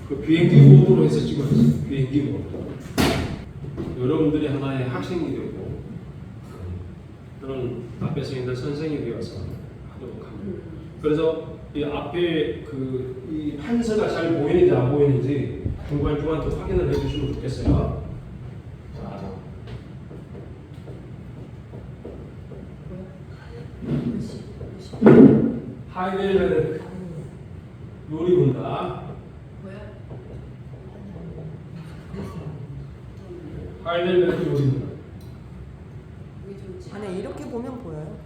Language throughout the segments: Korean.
그 비행기 모드로 해서 찍어야지. 비행기 모드. 여러분들이 하나의 학생이 되고 또는 앞에서 있는 선생이 되어서 하도록 합니다. 그래서 이 앞에 이 판서가 잘 보이는지 안 보이는지 중간중간 또 확인을 해주시면 좋겠어요. 자, 하이델베르크 요리문답. 하이델베르크 요리문답. 아니 이렇게 보면 보여요.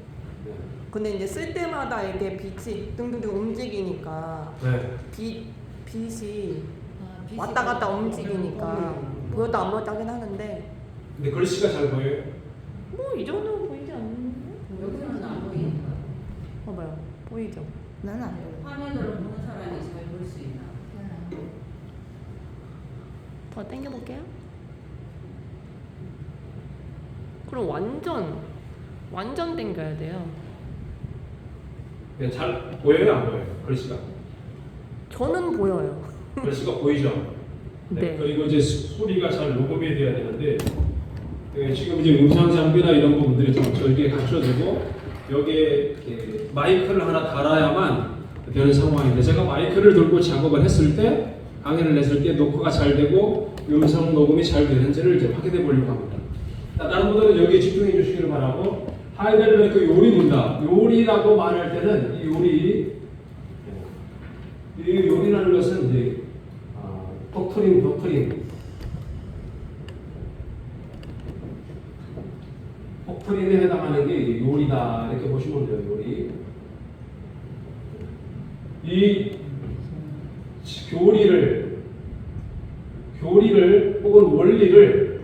네. 근데 이제 쓸 때마다 이렇게 빛이 둥둥둥 움직이니까 네. 빛이 왔다 갔다 움직이니까 보여도 안 보여도 하긴 하는데 근데 글씨가 잘 보여요? 뭐 이 정도 보이지 않는데? 여기서는 안 보이니까. 봐봐요. 보이죠? 나는 안 보여. 화면으로 보는 사람이 잘 볼 수 있나? 더 당겨볼게요. 그럼 완전 당겨야 돼요. 네, 잘 보여요, 안 보여요? 글씨가? 저는 보여요. 글씨가 보이죠? 네. 그리고 이제 소리가 잘 녹음이 돼야 되는데 지금 이제 음성 장비나 이런 부분들이 좀 저에게 갖춰지고 여기에 이렇게 마이크를 하나 달아야만 되는 상황인데 제가 마이크를 들고 작업을 했을 때 강의를 했을 때 녹화가 잘 되고 음성 녹음이 잘 되는지를 이제 확인해 보려고 합니다. 다른 분들은 여기에 집중해 주시기를 바라고 하이델베르크 요리 문답 요리라고 말할 때는 이 요리라는 것은 이제 독트린에 해당하는 게 요리다 이렇게 보시면 돼요. 요리. 이 교리를 혹은 원리를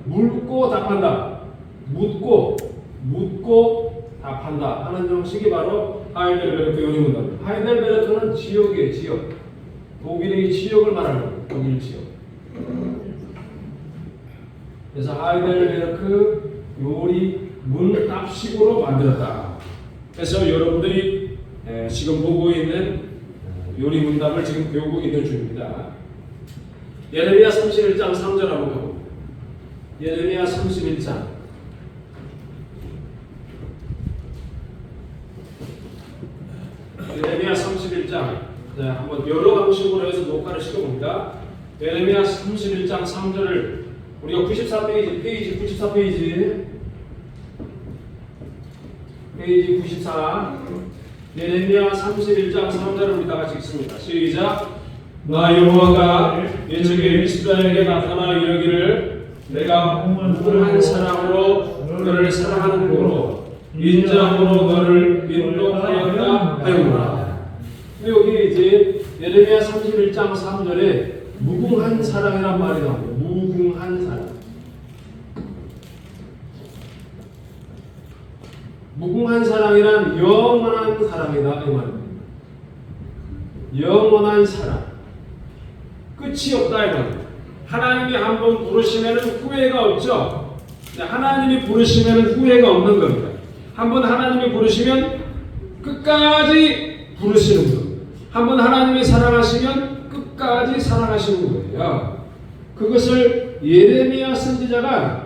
묻고 답한다. 묻고 답한다 하는 형식이 바로 하이델베르크 요리 문답입니다. 하이델베르크는 지역이에요. 지역. 독일의 지역을 말하는 거예요. 독일 지역. 그래서 하이델베르크 요리 문답식으로 만들었다. 그래서 여러분들이 지금 보고 있는 요리 문답을 지금 배우고 있는 중입니다. 예레미야 31장 3절 한번 가봅니다. 예레미야 31장 예레미야 31장 한번 여러 방식으로 해서 녹화를 시켜봅니다. 예레미야 31장 3절을 우리가 94페이지, 페이지 94페이지 94 예레미야 31장 3절을 우리 다 같이 읽습니다. 시작. 나 여호와가 옛적에 이스라엘에게 나타나 이르기를 내가 무궁한 사랑으로 너를 사랑하는 도로 인자함으로 너를 인도하였다 하였구나. 여기 이제 예레미야 31장 3절에 무궁한 사랑이란 말이 나옵니다. 무궁한 사랑. 무궁한 사랑이란 영원한 사랑이다 이 말입니다. 영원한 사랑. 끝이 없다 이 말입니다. 하나님이 한번 부르시면 후회가 없죠. 하나님이 부르시면 후회가 없는 겁니다. 한번 하나님이 부르시면 끝까지 부르시는 겁니다. 한번 하나님이 사랑하시면 끝까지 사랑하시는 거예요. 그것을 예레미야 선지자가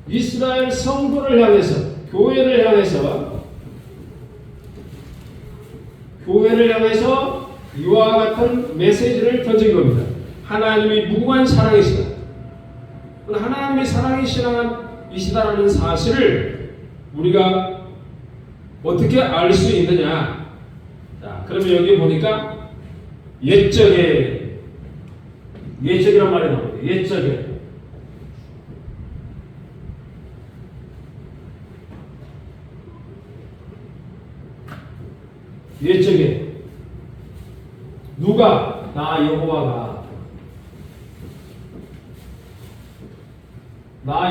이스라엘 성도를 향해서 교회를 향해서 이와 같은 메시지를 던진 겁니다. 하나님이 무궁한 사랑이시다. 하나님의 사랑이시다라는 사실을 우리가 어떻게 알 수 있느냐? 자, 그러면 여기 보니까 옛적이란 말이 나옵니다. 옛적에 누가 나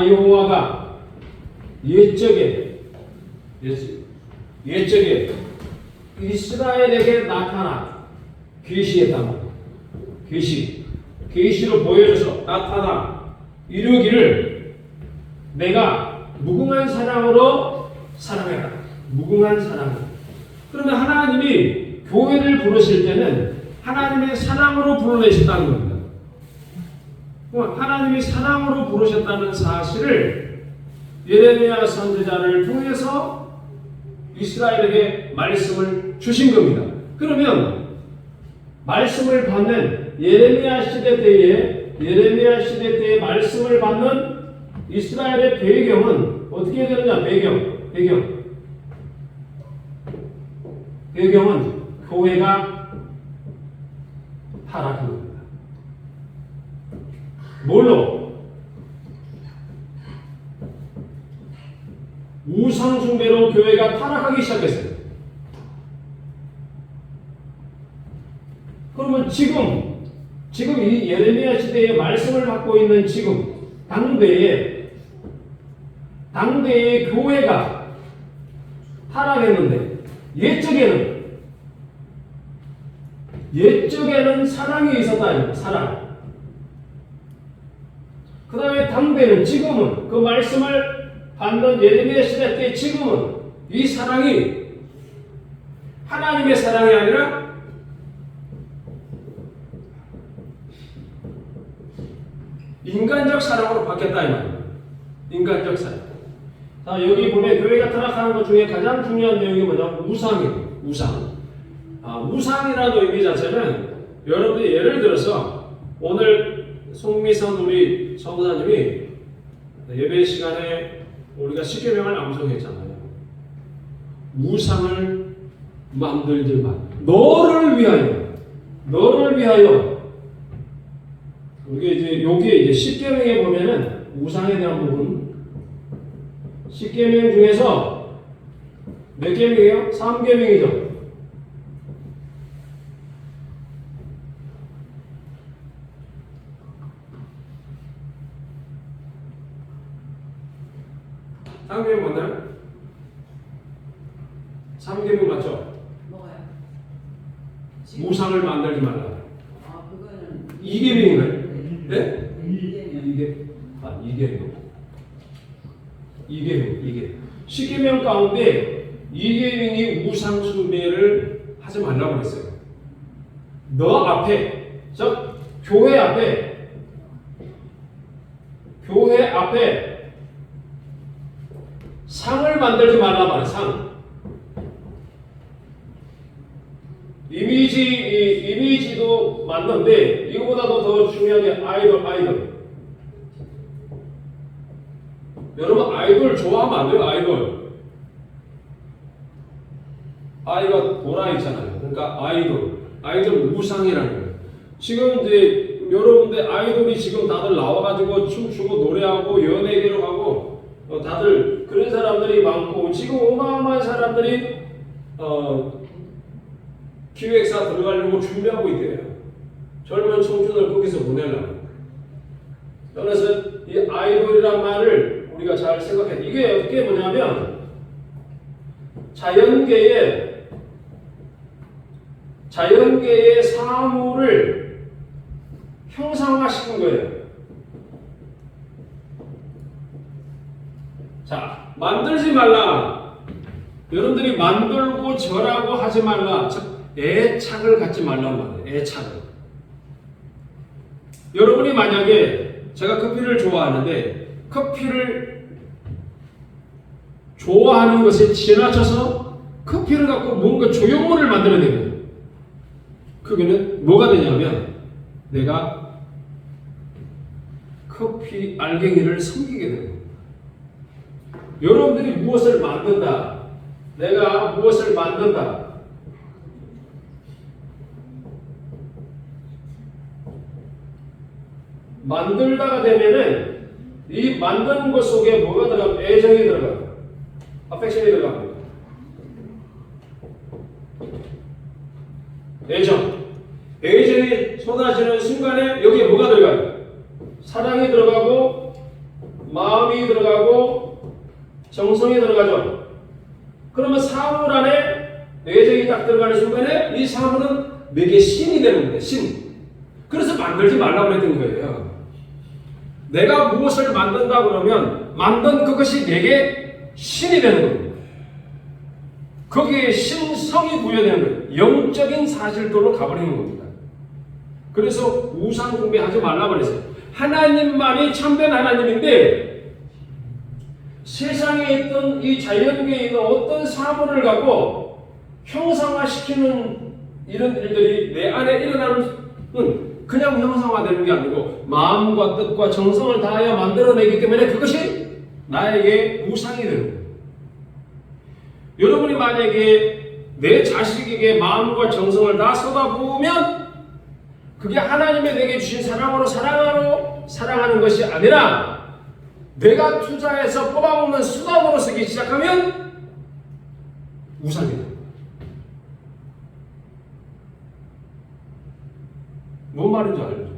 여호와가 옛적에 이스라엘에게 나타나 계시했단 말이에요. 계시로 보여줘서 나타나 이루기를 내가 무궁한 사랑으로 사랑했다. 무궁한 사랑. 그러면 하나님이 교회를 부르실 때는 하나님의 사랑으로 불러내셨다는 겁니다. 하나님이 사랑으로 부르셨다는 사실을 예레미야 선지자를 통해서 이스라엘에게 말씀을 주신 겁니다. 그러면 말씀을 받는 예레미야 시대 때에 말씀을 받는 이스라엘의 배경은 어떻게 되느냐? 배경은 교회가 타락한 겁니다. 뭘로? 우상 숭배로 교회가 타락하기 시작했어요. 그러면 지금 이 예레미야 시대의 말씀을 받고 있는 지금 당대의 교회가 타락했는데 옛적에는 사랑이 있었다. 사랑. 그 다음에 당대는 지금은 그 말씀을 받는 예레미야 시대 때 지금은 이 사랑이 하나님의 사랑이 아니라 인간적 사랑으로 바뀌었다 이 말입니다. 인간적 사랑. 자, 여기 보면 교회가 타락하는 것 중에 가장 중요한 내용이 뭐냐면 우상이에요. 우상이라는 의미 자체는 여러분들이 예를 들어서 오늘 송미선 우리 성도사님이 예배 시간에 우리가 십계명을 암송했잖아요. 우상을 만들지 마. 너를 위하여. 여기에 이제 십계명에 보면은 우상에 대한 부분. 십계명 중에서 몇 계명이에요? 3계명이죠. 삼계명 맞나요? 3계명 맞죠? 뭐가요? 우상을 만들지 말라. 그거는 2계명인가요? 네? 이계명. 10계명 가운데 2계명이 우상 숭배를 하지 말라고 그랬어요. 너 앞에, 교회 앞에 상을 만들지 말라 말이야. 상. 이미지도 맞는데 이거보다도 더 중요한 게 아이돌. 여러분 아이돌 좋아하면 안 돼요. 아이가 보라 있잖아요. 그러니까 아이돌 우상이라는 거예요. 지금 이제 여러분들 아이돌이 지금 다들 나와가지고 춤추고 노래하고 연예계로 가고 다들 그런 사람들이 많고 지금 어마어마한 사람들이 기획사 들어가려고 준비하고 있대요. 젊은 청춘을 거기서 보내려고. 그래서 이 아이돌이란 말을 우리가 잘 생각해. 이게 어떻게 뭐냐면 자연계의 사물을 형상화시킨 거예요. 자, 만들지 말라. 여러분들이 만들고 절하고 하지 말라. 애착을 갖지 말란 말이에요. 애착을. 여러분이 만약에 제가 커피를 좋아하는데 커피를 좋아하는 것에 지나쳐서 커피를 갖고 뭔가 조형물을 만들어내는 그게는 뭐가 되냐면 내가 커피 알갱이를 섬기게 되는 거예요. 여러분들이 무엇을 만든다. 내가 무엇을 만든다. 만들다가 되면은 이 만드는 것 속에 뭐가 들어가면 애정이 들어가요. 아펙션이 들어갑니다. 애정이 쏟아지는 순간에 여기에 뭐가 들어가요? 사랑이 들어가고 마음이 들어가고 정성이 들어가죠. 그러면 사물 안에 애정이 딱 들어가는 순간에 이 사물은 내게 신이 되는 겁니다. 신. 그래서 만들지 말라고 했던 거예요. 내가 무엇을 만든다 그러면 만든 그것이 내게 신이 되는 겁니다. 거기에 신성이 부여되는 거예요. 영적인 사실도로 가버리는 겁니다. 그래서 우상 숭배하지 말라 그랬어요. 하나님만이 참된 하나님인데 세상에 있던 이 자연계에 있는 어떤 사물을 갖고 형상화시키는 이런 일들이 내 안에 일어나는 그냥 형상화되는 게 아니고 마음과 뜻과 정성을 다하여 만들어내기 때문에 그것이 나에게 우상이 되는 거예요. 여러분이 만약에 내 자식에게 마음과 정성을 다 쏟아부으면 그게 하나님의 내게 주신 사랑으로 사랑하는 것이 아니라 내가 투자해서 뽑아먹는 수단으로 쓰기 시작하면 우상이 됩니다. 뭔 말인지 알죠?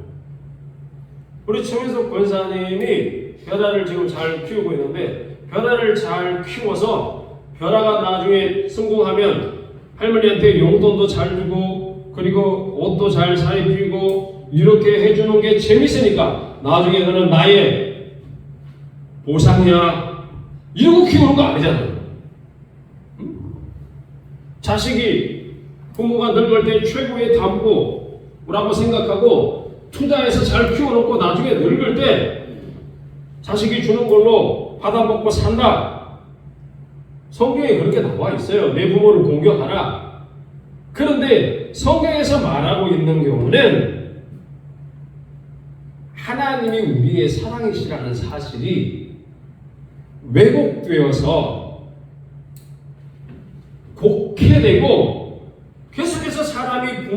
우리 최민석 권사님이 벼라를 지금 잘 키우고 있는데 벼라를 잘 키워서 벼라가 나중에 성공하면 할머니한테 용돈도 잘 주고 그리고 옷도 잘 사입히고 이렇게 해주는 게 재밌으니까 나중에 그는 나의 보상이야 이러고 키우는 거 아니잖아요. 응? 자식이 부모가 늙을 때 최고의 담보라고 생각하고 투자해서 잘 키워놓고 나중에 늙을 때 자식이 주는 걸로 받아먹고 산다. 성경에 그렇게 나와 있어요. 내 부모를 공경하라. 그런데 성경에서 말하고 있는 경우는 하나님이 우리의 사랑이시라는 사실이 왜곡되어서 곡해되고 계속해서 사람이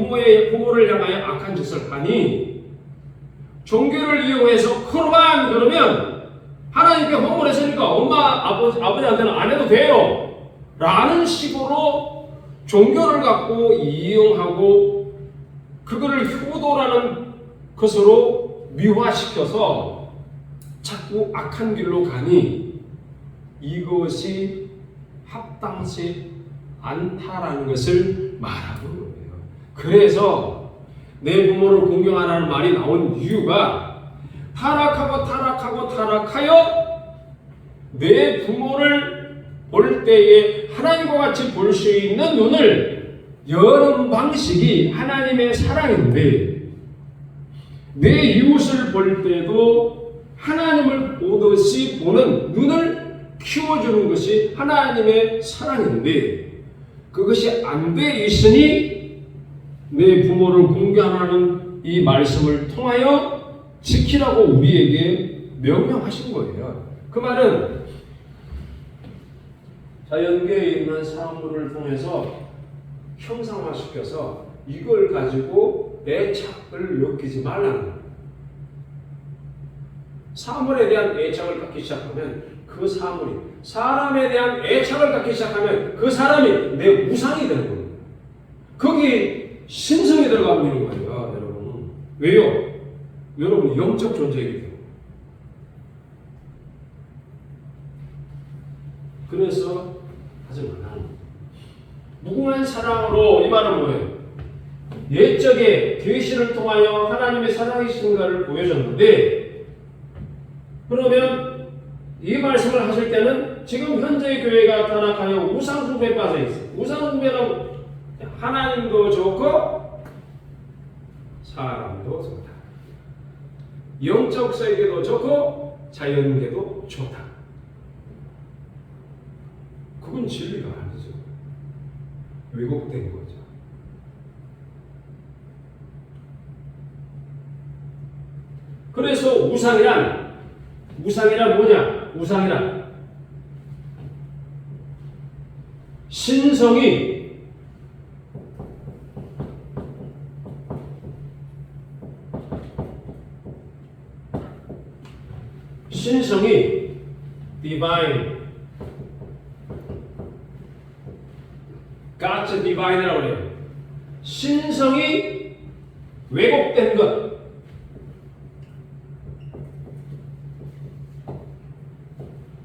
부모를 향하여 악한 짓을 하니 종교를 이용해서 크로만 그러면 하나님께 허물했으니까 엄마 아버지한테는 안 해도 돼요 라는 식으로 종교를 갖고 이용하고 그거를 효도라는 것으로 미화시켜서 자꾸 악한 길로 가니 이것이 합당치 않다라는 것을 말하고 있는 거예요. 그래서 내 부모를 공경하라는 말이 나온 이유가 타락하여 내 부모를 볼 때에 하나님과 같이 볼 수 있는 눈을 여는 방식이 하나님의 사랑인데 내 이웃을 볼 때도 하나님을 보듯이 보는 눈을 키워주는 것이 하나님의 사랑인데 그것이 안 돼 있으니 내 부모를 공경하라는 이 말씀을 통하여 지키라고 우리에게 명령하신 거예요. 그 말은 자연계에 있는 사물을 통해서 형상화시켜서 이걸 가지고 애착을 느끼지 말라는 거예요. 사물에 대한 애착을 갖기 시작하면 그 사물이 사람에 대한 애착을 갖기 시작하면 그 사람이 내 우상이 되는 겁니다. 거기 신성이 들어가 버리는 거예요, 여러분. 왜요? 여러분 영적 존재이기 때문에. 그래서 하지 말라는 거예요. 무궁한 사랑으로 이 말은 뭐예요? 옛적에 계시를 통하여 하나님의 사랑이신가를 보여줬는데 그러면 이 말씀을 하실 때는 지금 현재의 교회가 타락하여 우상숭배에 빠져 있어요. 우상숭배는 하나님도 좋고 사람도 좋다. 영적 세계도 좋고 자연계도 좋다. 그건 진리가 아니죠. 왜곡된 거죠. 그래서 우상이란 뭐냐? 우상이란 신성이 divine God's divine이라고 그래요. 신성이 왜곡된 것.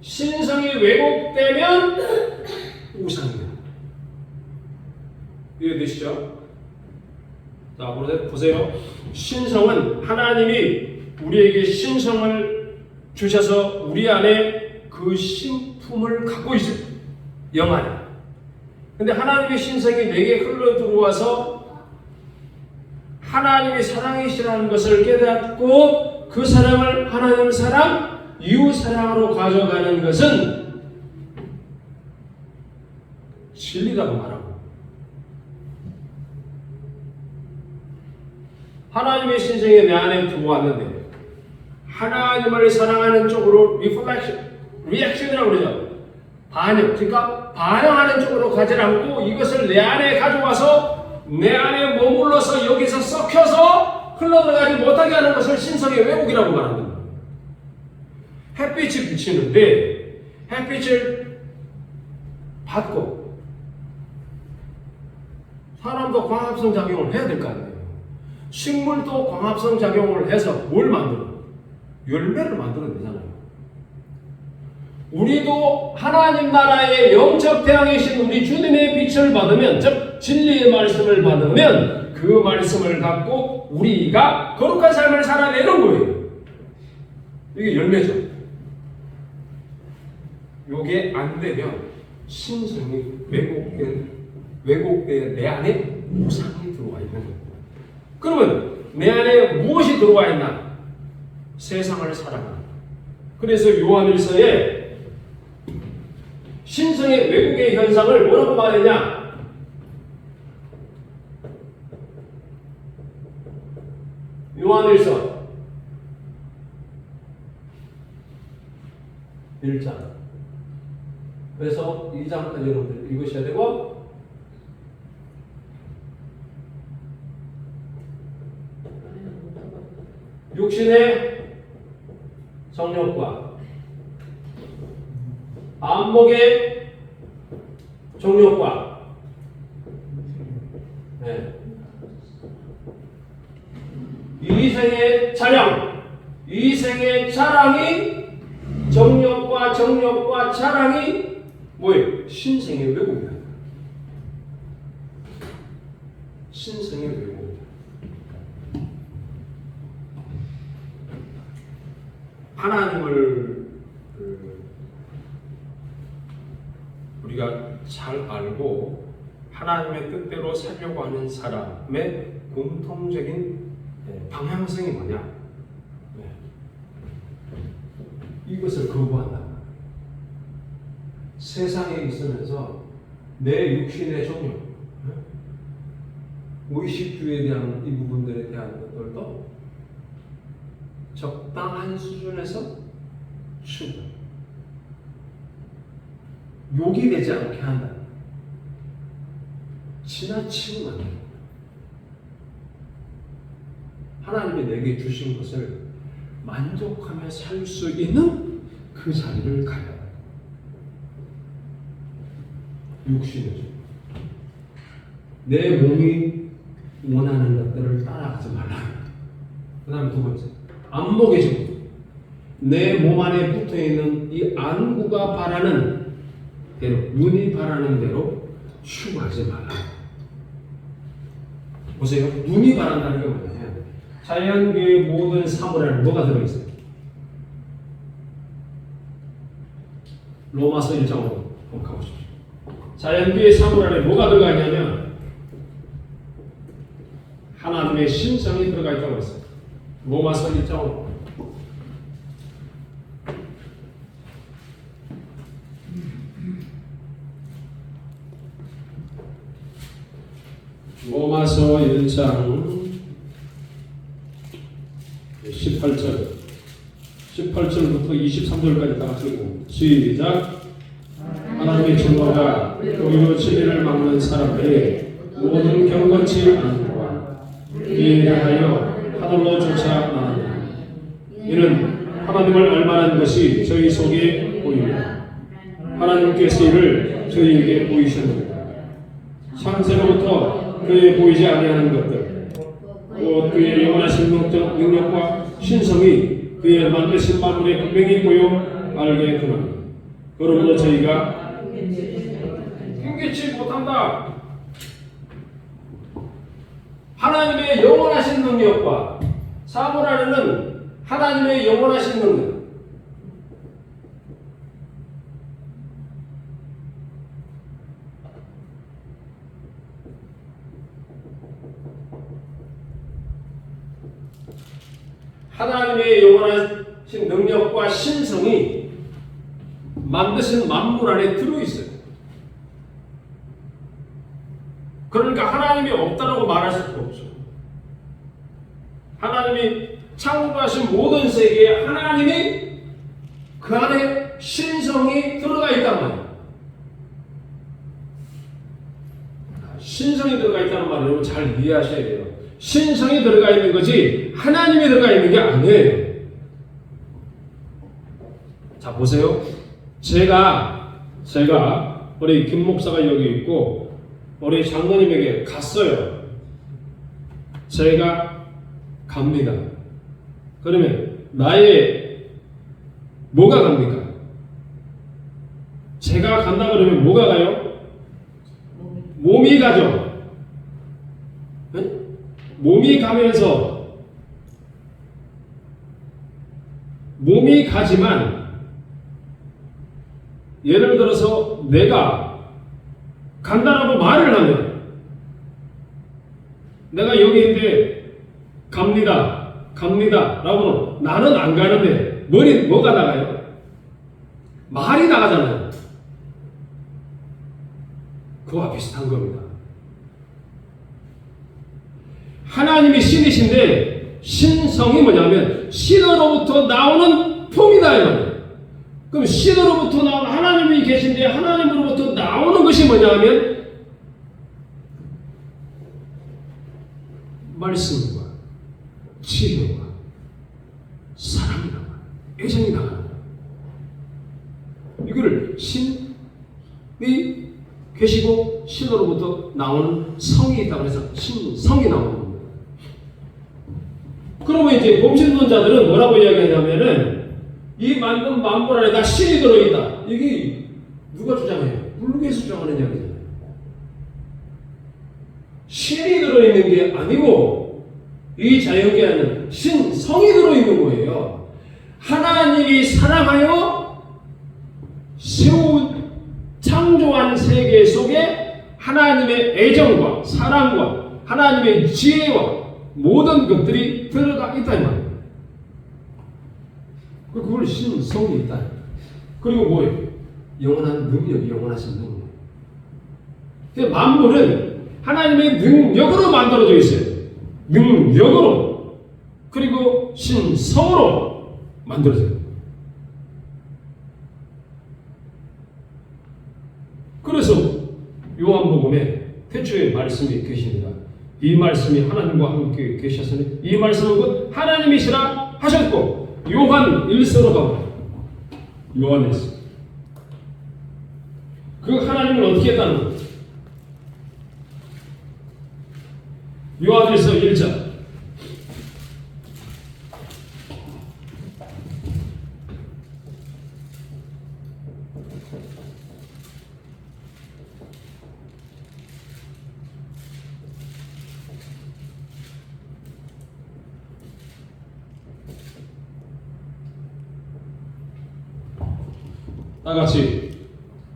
신성이 왜곡되면 우상이다. 이해되시죠? 자, 보세요. 신성은 하나님이 우리에게 신성을 주셔서 우리 안에 그 신품을 갖고 있어요. 영 안에. 근데 하나님의 신성이 내게 흘러 들어와서 하나님의 사랑이시라는 것을 깨닫고 그 사랑을 하나님 사랑, 이웃 사랑으로 가져가는 것은 진리라고 말하고, 하나님의 신성이 내 안에 들어왔는데 하나님을 사랑하는 쪽으로 리액션이라고 그러죠. 반영, 그러니까 반영하는 쪽으로 가지 않고 이것을 내 안에 가져와서 내 안에 머물러서 여기서 썩혀서 흘러들어가지 못하게 하는 것을 신성의 왜곡이라고 말합니다. 햇빛이 비치는데 햇빛을 받고 사람도 광합성 작용을 해야 될 거 아니에요. 식물도 광합성 작용을 해서 뭘 만들어? 열매를 만들어내잖아요. 우리도 하나님 나라의 영적 태양이신 우리 주님의 빛을 받으면, 즉 진리의 말씀을 받으면 그 말씀을 갖고 우리가 거룩한 삶을 살아내는 거예요. 이게 열매죠. 이게 안 되면 신성이 왜곡된 내 안에 우상이 들어와 있는 거예요. 그러면 내 안에 무엇이 들어와 있나? 세상을 사랑하는. 그래서 요한일서에 신성의 왜곡의 현상을 뭐라고 말했냐? 요한일서 1장. 그래서 2장까지 여러분들 읽으셔야 되고, 육신의 정욕과 안목의 정욕과 이생의 자랑, 이생의 자랑이 정욕과 자랑이 뭐예요? 신생의 왜곡이다. 신생의 왜곡. 하나님을 우리가 잘 알고 하나님의 뜻대로 살려고 하는 사람의 공통적인 방향성이 뭐냐? 이것을 거부한다. 세상에 있으면서 내 육신의 정욕, 의식주에 대한 이 부분들에 대한 것들도 적당한 수준에서 추구, 욕이 되지 않게 한다. 지나치면 안 됩니다. 하나님이 내게 주신 것을 만족하며 살 수 있는 그 자리를 가야 합니다. 육신이죠. 내 몸이 원하는 것들을 따라가지 말라. 그 다음에 두 번째, 안목의 정도. 내 몸 안에 붙어있는 이 안구가 바라는 대로, 눈이 바라는 대로 추구하지 말라. 보세요. 눈이 바란다는 게 뭐냐면 자연계의 모든 사물에는 뭐가 들어있어요? 로마서 1장으로 가보십시오. 자연계의 사물 안에 뭐가 들어가 있냐면 하나님의 신성이 들어가 있다고 했어요. 로마서 1장으로. 로마서 1장 18절부터 23절까지 다 같이 읽고 시작. 하나님의 증거가 오히려 진리를 막는 사람들의 모든 경건치 않고 이에 대하여 하늘로 쫓아나느냐. 이는 하나님을 알만한 것이 저희 속에 보이며 하나님께서 이를 저희에게 보이셨느니라. 창세로부터 그에 보이지 아니하는 것들, 곧 그의 영원하신 능력과 신성이 그의 만드신 만물에 분명히 보여 알게 되나니 그러므로 저희가 힘겹지 못한다. 하나님의 영원하신 능력과 사물 안에는 하나님의 영원하신 능력, 하나님의 영원하신 능력과 신성이 만드신 만물 안에 들어있어요. 그러니까 하나님이 없다라고 말할 수가 없죠. 하나님이 창조하신 모든 세계에 하나님이 그 안에 신성이 들어가 있단 말이에요. 신성이 들어가 있다는 말을 여러분 잘 이해하셔야 돼요. 신성이 들어가 있는 거지 하나님이 들어가 있는 게 아니에요. 자 보세요. 제가 우리 김 목사가 여기 있고 우리 장로님에게 갔어요. 제가 갑니다. 그러면 나의 뭐가 갑니까? 제가 간다 그러면 뭐가 가요? 몸이 가죠. 네? 몸이 가면서 몸이 가지만 예를 들어서 내가 간다라고 말을 하면 내가 여기 있는데 갑니다 라고 나는 안 가는데 뭐가 나가요? 말이 나가잖아요. 그와 비슷한 겁니다. 하나님이 신이신데 신성이 뭐냐면 신으로부터 나오는 품이다 이 말이에요. 그럼 신으로부터 나오는 하나님이 계신데 하나님으로부터 나오는 것이 뭐냐면 말씀과 치료와 사랑이다, 애정이 나가는 거예요. 이거를 신이 계시고 신으로부터 나오는 성이 있다고 해서 신성이 나오는 겁니다. 그러면 이제 범신론자들은 뭐라고 이야기하냐면은 이 만든 만물 안에 다 신이 들어있다. 이게 누가 주장해요? 불교에서 주장하는 이야기잖아요. 신이 들어있는 게 아니고 이 자연계에는 신성이 들어있는 거예요. 하나님이 사랑하여 창조한 세계 속에 하나님의 애정과 사랑과 하나님의 지혜와 모든 것들이 들어가 있다 이 말이에요. 그걸 신성이 있다. 그리고 뭐예요? 영원한 능력이 영원하신 능력. 만물은 하나님의 능력으로 만들어져 있어요. 능력으로. 그리고 신성으로 만들어져요. 그래서 요한복음에 태초에 말씀이 계십니다. 이 말씀이 하나님과 함께 계셨으니 이 말씀은 곧 하나님이시라 하셨고 요한 1서로 가보라. 요한 1서. 그 하나님을 어떻게 했다는 거예요? 요한 1서 1절. 다 같이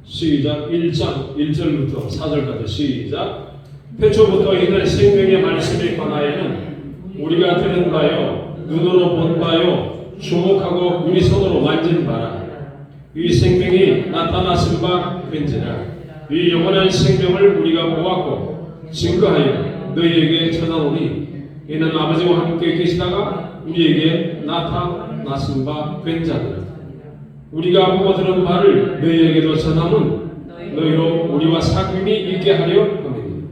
시작. 1장 1절부터 4절까지 시작. 태초부터 있는 생명의 말씀에 관하여는 우리가 들은 바요 눈으로 본 바요 주목하고 우리 손으로 만진 바라. 이 생명이 나타났은 바 된지라. 이 영원한 생명을 우리가 보았고 증거하여 너희에게 전하오니 이는 아버지와 함께 계시다가 우리에게 나타났은 바 된 자니라. 우리가 보고 들은 바를 너희에게도 전함은 너희로 우리와 사귐이 있게 하려 함이니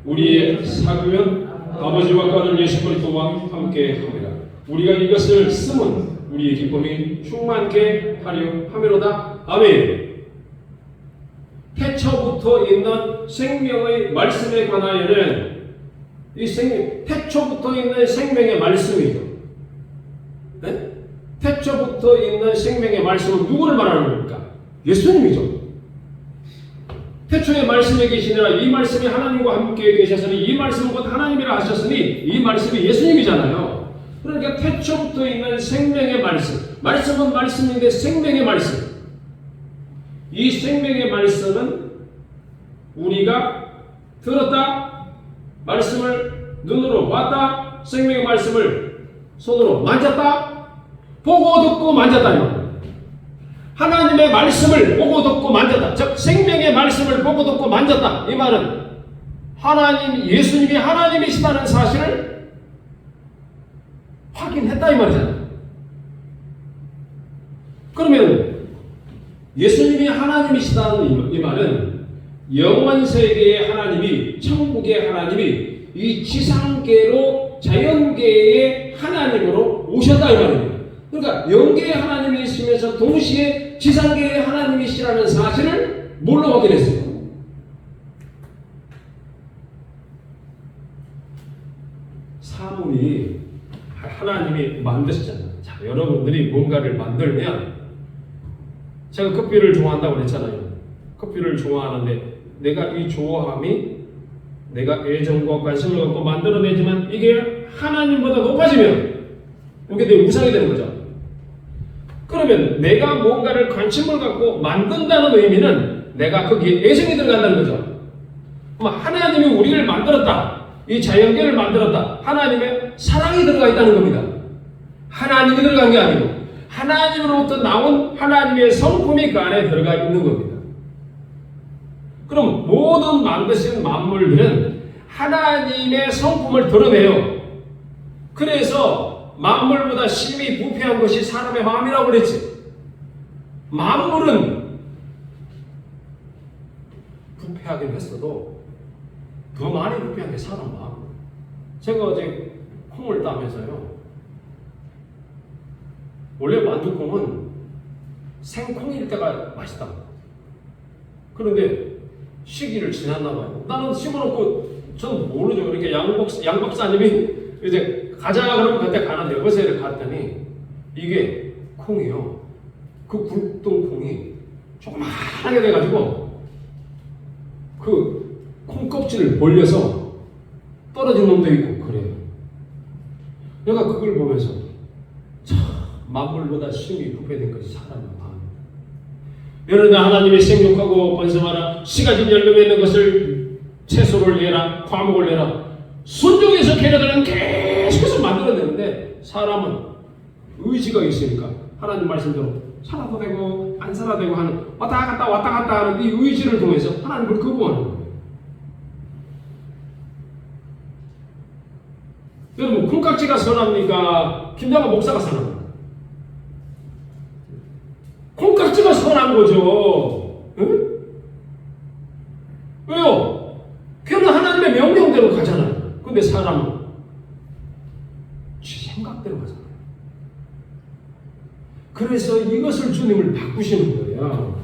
우리의 사귐은 아버지와 가는 예수 그리스도와 함께 함이라. 우리가 이것을 쓰면 우리의 기쁨이 충만케 하려 함이로다. 아멘. 태초부터 있는 생명의 말씀에 관하여는 이 태초부터 있는 생명의 말씀이죠. 네? 태초부터 있는 생명의 말씀은 누구를 말하는 겁니까? 예수님이죠. 태초에 말씀에 계시니라. 이 말씀이 하나님과 함께 계셨으니 이 말씀은 곧 하나님이라 하셨으니 이 말씀이 예수님이잖아요. 그러니까 태초부터 있는 생명의 말씀은 말씀인데 생명의 말씀. 이 생명의 말씀은 우리가 들었다, 말씀을 눈으로 봤다, 생명의 말씀을 손으로 만졌다. 보고 듣고 만졌다. 이 말이에요. 하나님의 말씀을 보고 듣고 만졌다. 즉 생명의 말씀을 보고 듣고 만졌다. 이 말은 예수님이 하나님이시다는 사실을 확인했다 이 말이잖아요. 그러면 예수님이 하나님이시다는 이 말은 영원 세계의 하나님이, 천국의 하나님이 이 지상계로 자연계의 하나님으로 오셨다 이 말입니다. 그러니까 영계의 하나님이시면서 동시에 지상계의 하나님이시라는 사실을 뭘로 확인했어요? 사물이 하나님이 만드셨잖아요. 자, 여러분들이 뭔가를 만들면, 제가 커피를 좋아한다고 그랬잖아요. 커피를 좋아하는데 내가 이 좋아함이 내가 애정과 관심을 갖고 만들어내지만 이게 하나님보다 높아지면 이게 내 우상이 되는 거죠. 그러면 내가 뭔가를 관심을 갖고 만든다는 의미는 내가 거기에 애정이 들어간다는 거죠. 하나님이 우리를 만들었다. 이 자연계를 만들었다. 하나님의 사랑이 들어가 있다는 겁니다. 하나님이 들어간 게 아니고 하나님으로부터 나온 하나님의 성품이 그 안에 들어가 있는 겁니다. 그럼 모든 만드신 만물들은 하나님의 성품을 드러내요. 그래서 만물보다 심히 부패한 것이 사람의 마음이라고 그랬지. 만물은 부패하긴 했어도 더 많이 부패한 게 사람 마음. 제가 어제 콩을 따면서요, 원래 만두콩은 생콩일 때가 맛있다. 그런데 시기를 지났나 봐요. 나는 심어놓고 전 모르죠. 이렇게 양 박사님이 이제 가자 그러면 그때 가는데 어제를 갔더니 이게 콩이요. 그 굵던 콩이 조그맣게 돼가지고 그 콩껍질을 벌려서 떨어진 놈도 있고 그래요. 내가 그걸 보면서 참 만물보다 심히 부패된 것이 사람의 마음입니다. 여러분, 하나님의 생육하고 번성하라. 씨가진 열매 맺는 것을 채소를 내라, 과목을 내라. 순종해서 걔네들은 계속해서 만들어내는데 사람은 의지가 있으니까 하나님 말씀대로 살아도 되고 안 살아도 되고 하는 왔다 갔다 하는 이 의지를 통해서 하나님을 거부하는 거예요. 여러분, 콩깍지가 선합니까? 김장한 목사가 선합니까? 콩깍지가 선한 거죠. 응? 왜요? 걔는 하나님의 명령대로 가잖아요. 근데 사람은 지 생각대로 가잖아요. 그래서 이것을 주님을 바꾸시는 거예요.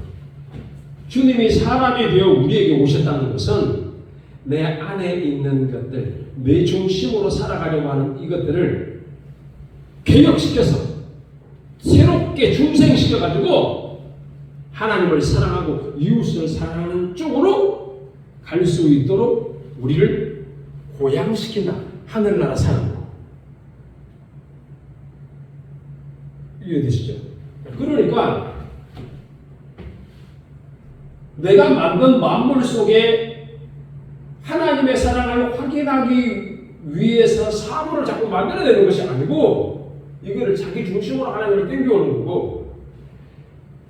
주님이 사람이 되어 우리에게 오셨다는 것은 내 안에 있는 것들, 내 중심으로 살아가려고 하는 이것들을 개혁시켜서 새롭게 중생시켜가지고 하나님을 사랑하고 이웃을 사랑하는 쪽으로 갈 수 있도록 우리를 고양시킨다. 하늘나라 사는 거. 이해되시죠? 그러니까 내가 만든 만물 속에 하나님의 사랑을 확인하기 위해서 사물을 자꾸 만들어내는 것이 아니고 이거를 자기 중심으로 하나님을 땡겨오는 거고,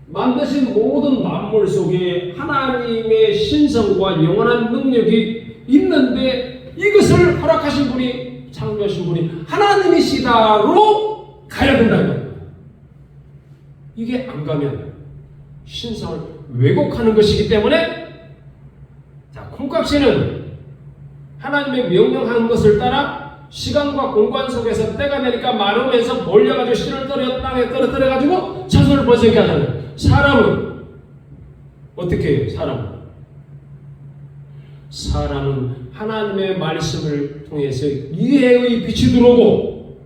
만드신 모든 만물 속에 하나님의 신성과 영원한 능력이 있는데 이것을 허락하신 분이, 창조하신 분이 하나님이시다로 가야 된다는 거예요. 이게 안 가면 신성을 왜곡하는 것이기 때문에, 자, 콩깍지는 하나님의 명령하는 것을 따라 시간과 공간 속에서 때가 되니까 마르면서 몰려가지고 씨를 땅에 떨어뜨려가지고 자손을 번성케 하잖아요. 사람은 어떻게 해요? 사람은 하나님의 말씀을 통해서 이해의 빛이 들어오고,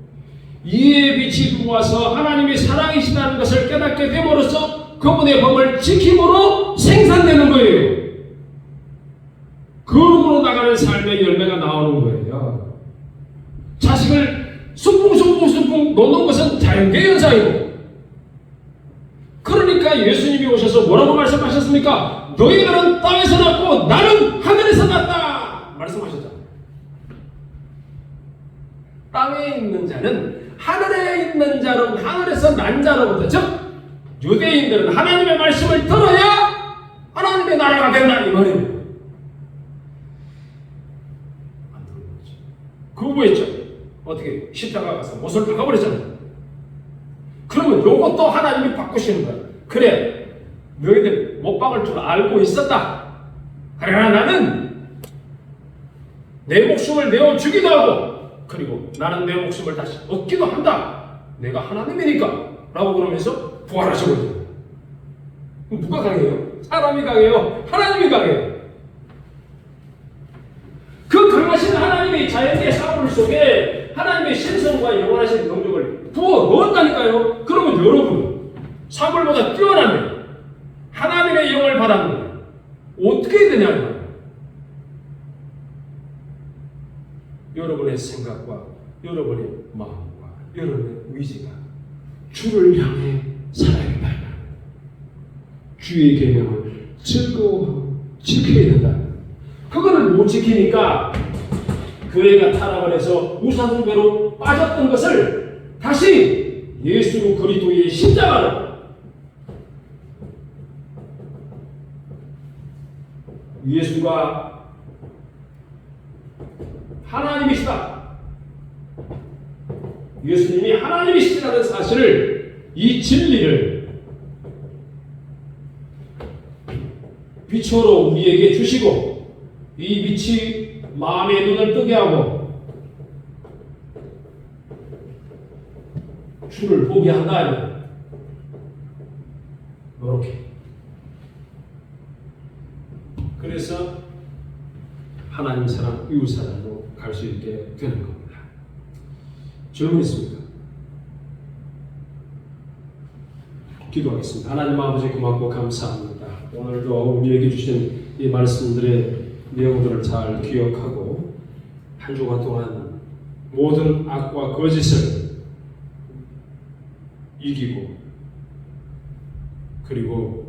이해의 빛이 들어와서 하나님이 사랑이시다는 것을 깨닫게 됨으로써 그분의 법을 지킴으로 생산되는 거예요. 거룩으로 나가는 삶의 열매가 나오는 거예요. 자식을 숭풍 놓는 것은 자연계 현상이고, 그러니까 예수님이 오셔서 뭐라고 말씀하셨습니까? 너희들은 땅에서 났고 나는 하늘에서 났다 말씀하셨잖아요. 땅에 있는 자는 하늘에 있는 자는 하늘에서 난 자로부터, 즉 유대인들은 하나님의 말씀을 들어야 하나님의 나라가 된다 이 말입니다. 안 들은 거죠. 그거 뭐였죠? 어떻게 십자가 가서 못을 박아버렸잖아요. 그러면 이것도 하나님이 바꾸시는 거야. 그래, 너희들 못 박을 줄 알고 있었다. 그러나 나는 내 목숨을 내어주기도 하고, 그리고 나는 내 목숨을 다시 얻기도 한다. 내가 하나님이니까 라고 그러면서 부활하셔버려요. 그럼 누가 강해요? 사람이 강해요? 하나님이 강해요? 그 강하신 하나님의 자연의 사물 속에 하나님의 신성과 영원하신 능력을 부어 넣었다니까요. 그러면 여러분 사물보다 뛰어나면 하나님의 영을 받았는데 어떻게 해야 되냐는 거예요. 여러분의 생각과 여러분의 마음과 여러분의 의지가 주를 향해 살아야겠다. 주의 계명을 즐거워하고 지켜야 된다. 그거를 못 지키니까 교회가 타락을 해서 우상숭배로 빠졌던 것을 다시 예수 그리스도의 십자가로, 예수가 하나님이시다, 예수님이 하나님이시라는 사실을, 이 진리를 빛으로 우리에게 주시고, 이 빛이 마음의 눈을 뜨게 하고 주를 보게 한다면 이렇게, 그래서 하나님 사랑, 이웃 사랑으로 갈 수 있게 되는 겁니다. 질문 있습니까? 기도하겠습니다. 하나님 아버지 고맙고 감사합니다. 오늘도 우리에게 주신 이 말씀들의 내용들을 잘 기억하고 한 주간 동안 모든 악과 거짓을 이기고, 그리고